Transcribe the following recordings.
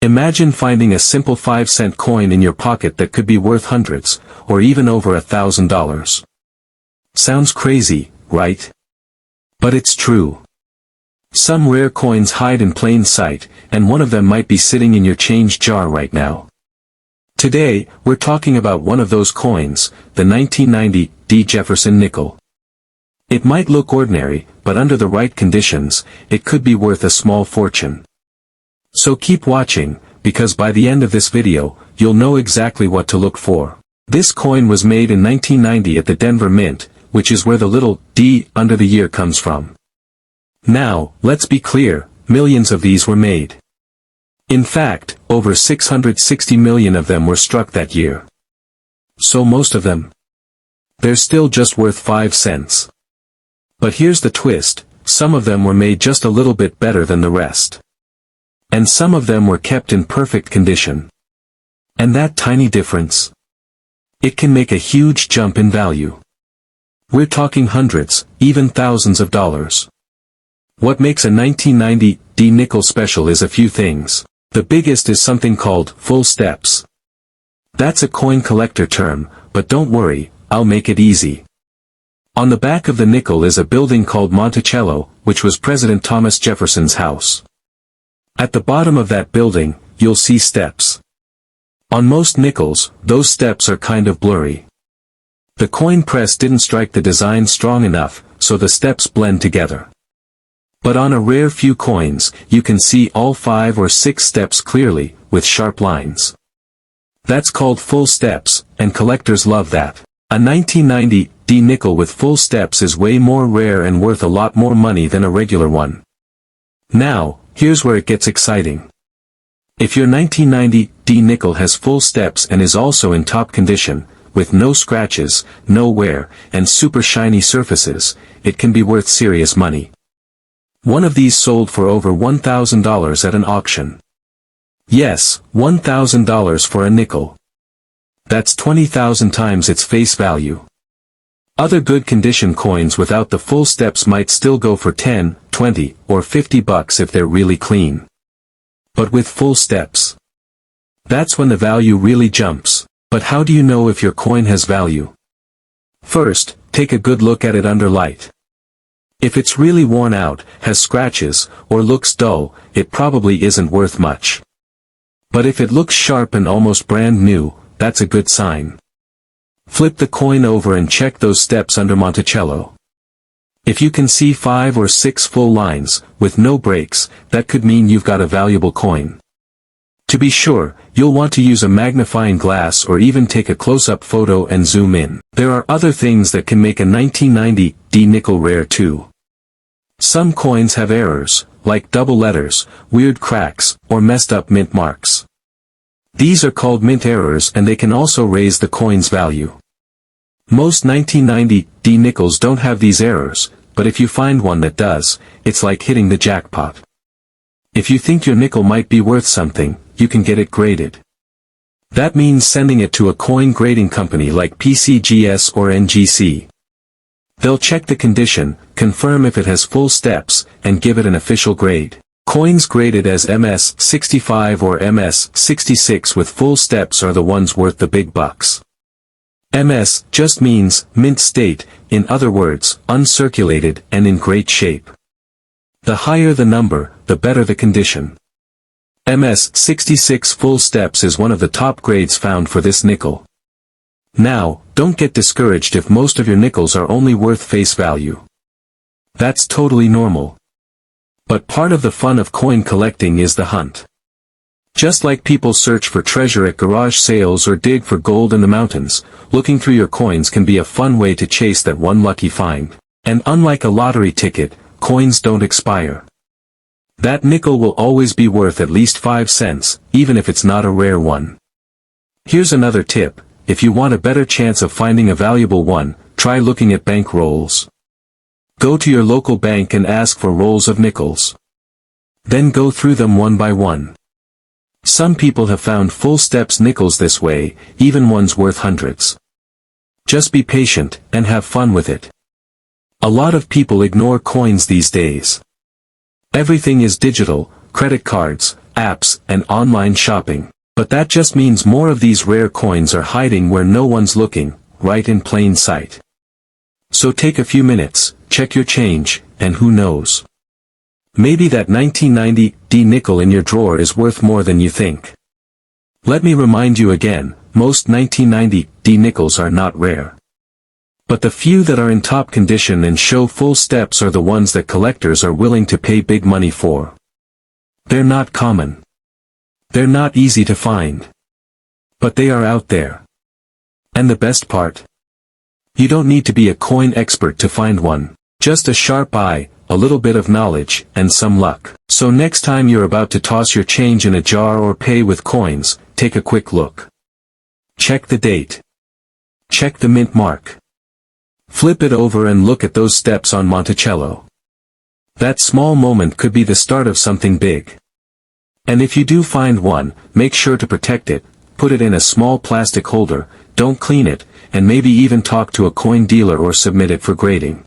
Imagine finding a simple 5-cent coin in your pocket that could be worth hundreds, or even over $1,000. Sounds crazy, right? But it's true. Some rare coins hide in plain sight, and one of them might be sitting in your change jar right now. Today, we're talking about one of those coins, the 1990 Jefferson nickel. It might look ordinary, but under the right conditions, it could be worth a small fortune. So keep watching, because by the end of this video, you'll know exactly what to look for. This coin was made in 1990 at the Denver Mint, which is where the little D under the year comes from. Now, let's be clear, millions of these were made. In fact, over 660 million of them were struck that year. So most of them, they're still just worth 5 cents. But here's the twist, some of them were made just a little bit better than the rest. And some of them were kept in perfect condition. And that tiny difference, it can make a huge jump in value. We're talking hundreds, even thousands of dollars. What makes a 1990 nickel special is a few things. The biggest is something called full steps. That's a coin collector term, but don't worry, I'll make it easy. On the back of the nickel is a building called Monticello, which was President Thomas Jefferson's house. At the bottom of that building, you'll see steps. On most nickels, those steps are kind of blurry. The coin press didn't strike the design strong enough, so the steps blend together. But on a rare few coins, you can see all 5 or 6 steps clearly, with sharp lines. That's called full steps, and collectors love that. A 1990 nickel with full steps is way more rare and worth a lot more money than a regular one. Now, here's where it gets exciting. If your 1990 nickel has full steps and is also in top condition, with no scratches, no wear, and super shiny surfaces, it can be worth serious money. One of these sold for over $1,000 at an auction. Yes, $1,000 for a nickel. That's 20,000 times its face value. Other good condition coins without the full steps might still go for 10, 20, or 50 bucks if they're really clean. But with full steps, that's when the value really jumps. But how do you know if your coin has value? First, take a good look at it under light. If it's really worn out, has scratches, or looks dull, it probably isn't worth much. But if it looks sharp and almost brand new, that's a good sign. Flip the coin over and check those steps under Monticello. If you can see 5 or 6 full lines, with no breaks, that could mean you've got a valuable coin. To be sure, you'll want to use a magnifying glass or even take a close-up photo and zoom in. There are other things that can make a 1990 nickel rare too. Some coins have errors, like double letters, weird cracks, or messed up mint marks. These are called mint errors and they can also raise the coin's value. Most 1990 nickels don't have these errors, but if you find one that does, it's like hitting the jackpot. If you think your nickel might be worth something, you can get it graded. That means sending it to a coin grading company like PCGS or NGC. They'll check the condition, confirm if it has full steps, and give it an official grade. Coins graded as MS-65 or MS-66 with full steps are the ones worth the big bucks. MS just means mint state, in other words, uncirculated and in great shape. The higher the number, the better the condition. MS-66 full steps is one of the top grades found for this nickel. Now, don't get discouraged if most of your nickels are only worth face value. That's totally normal. But part of the fun of coin collecting is the hunt. Just like people search for treasure at garage sales or dig for gold in the mountains, looking through your coins can be a fun way to chase that one lucky find. And unlike a lottery ticket, coins don't expire. That nickel will always be worth at least 5 cents, even if it's not a rare one. Here's another tip, if you want a better chance of finding a valuable one, try looking at bank rolls. Go to your local bank and ask for rolls of nickels. Then go through them one by one. Some people have found full steps nickels this way, even ones worth hundreds. Just be patient, and have fun with it. A lot of people ignore coins these days. Everything is digital, credit cards, apps, and online shopping. But that just means more of these rare coins are hiding where no one's looking, right in plain sight. So take a few minutes, check your change, and who knows? Maybe that 1990 nickel in your drawer is worth more than you think. Let me remind you again, most 1990 nickels are not rare. But the few that are in top condition and show full steps are the ones that collectors are willing to pay big money for. They're not common. They're not easy to find. But they are out there. And the best part? You don't need to be a coin expert to find one. Just a sharp eye, a little bit of knowledge, and some luck. So next time you're about to toss your change in a jar or pay with coins, take a quick look. Check the date. Check the mint mark. Flip it over and look at those steps on Monticello. That small moment could be the start of something big. And if you do find one, make sure to protect it, put it in a small plastic holder, don't clean it, and maybe even talk to a coin dealer or submit it for grading.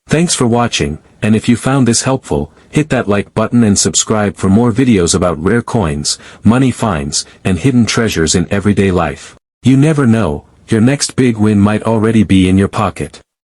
Thanks for watching, and if you found this helpful, hit that like button and subscribe for more videos about rare coins, money finds, and hidden treasures in everyday life. You never know, your next big win might already be in your pocket.